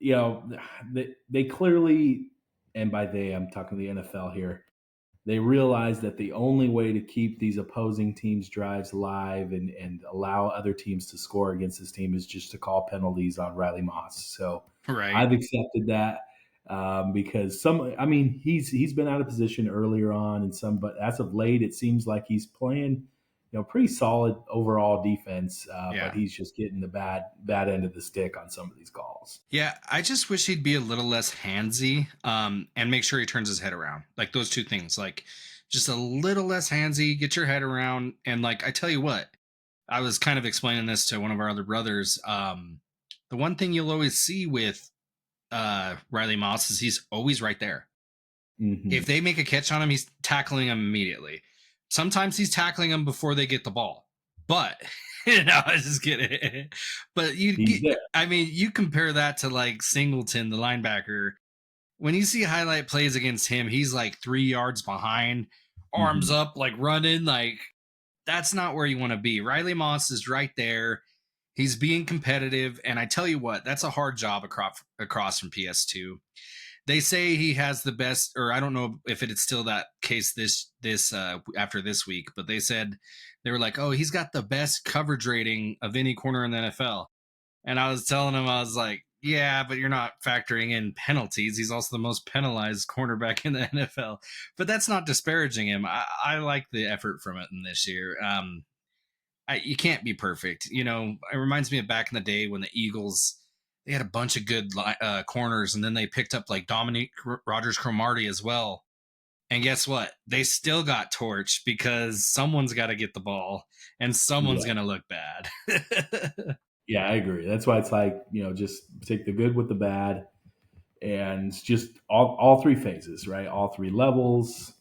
you know, they clearly, and by they, I'm talking the NFL here, they realize that the only way to keep these opposing teams' drives alive and allow other teams to score against this team is just to call penalties on Riley Moss. So Right. I've accepted that because I mean, he's been out of position earlier on and some, but as of late, it seems like he's playing, pretty solid overall defense. But Yeah. he's just getting the bad end of the stick on some of these calls. Yeah, I just wish he'd be a little less handsy, and make sure he turns his head around. Like those two things, like just a little less handsy, get your head around, and like I tell you what, I was kind of explaining this to one of our other brothers. The one thing you'll always see with Riley Moss is he's always right there. If Hmm. they make a catch on him, he's tackling him immediately. Sometimes he's tackling them before they get the ball, but I was just kidding. But you He's get, there. I mean, you compare that to like Singleton, the linebacker. When you see highlight plays against him, he's like 3 yards behind, arms Hmm. up, like running. Like that's not where you want to be. Riley Moss is right there. He's being competitive, and I tell you what, that's a hard job across from PS2. They say he has the best, or I don't know if it's still that case this after this week, but they said they were like, oh, he's got the best coverage rating of any corner in the NFL. And I was telling him, I was like, yeah, but you're not factoring in penalties. He's also the most penalized cornerback in the NFL. But that's not disparaging him. I like the effort from it in this year. You can't be perfect. It reminds me of back in the day when the Eagles, they had a bunch of good corners, and then they picked up like Dominique Rogers Cromartie as well. And guess what? They still got torched because someone's got to get the ball and someone's Yeah. going to look bad. Yeah, I agree. That's why it's like, just take the good with the bad and just all three phases, right? All three levels.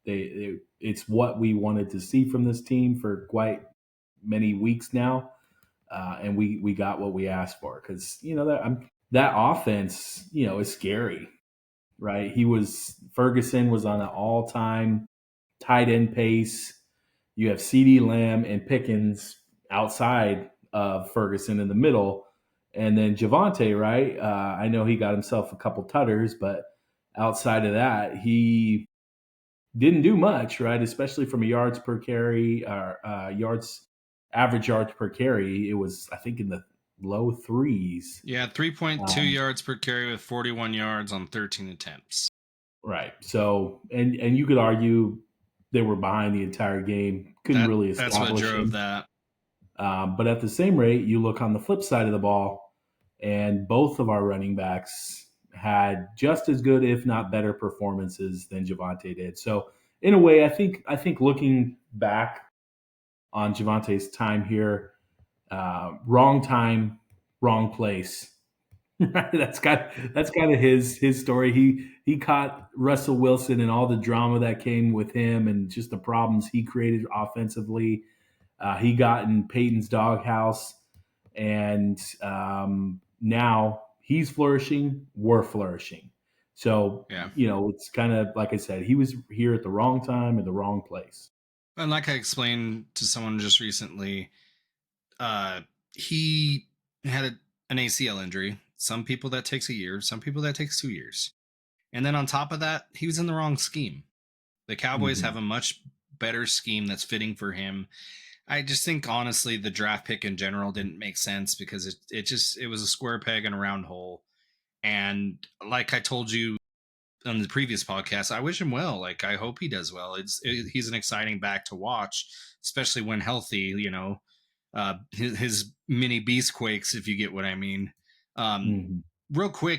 It's what we wanted to see from this team for quite many weeks now. And we got what we asked for because, that offense, is scary, right? Ferguson was on an all time tight end pace. You have CD Lamb and Pickens outside of Ferguson in the middle. And then Javante, right? I know he got himself a couple tutters, but outside of that, he didn't do much, right? Especially from a yards per carry or average yards per carry. It was, I think, in the low threes. Yeah, 3.2 Um, yards per carry with 41 yards on 13 attempts. right. So, and you could argue they were behind the entire game, couldn't really That's what establish drove him. that. But at the same rate, you look on the flip side of the ball, and both of our running backs had just as good, if not better, performances than Javante did. So, in a way, I think looking back on Javante's time here, wrong time, wrong place. That's kind of his story. He caught Russell Wilson and all the drama that came with him, and just the problems he created offensively. He got in Peyton's doghouse, and now he's flourishing. We're flourishing. So, Yeah. it's kind of like I said, he was here at the wrong time in the wrong place. And like I explained to someone just recently, uh, he had an ACL injury. Some people that takes a year, some people that takes 2 years. And then on top of that, he was in the wrong scheme. The Cowboys Hmm. have a much better scheme that's fitting for him. I just think honestly the draft pick in general didn't make sense because it was a square peg in a round hole. And like I told you on the previous podcast, I wish him well. Like I hope he does well. He's an exciting back to watch, especially when healthy. His mini beast quakes, if you get what I mean. Um, Hmm. Real quick,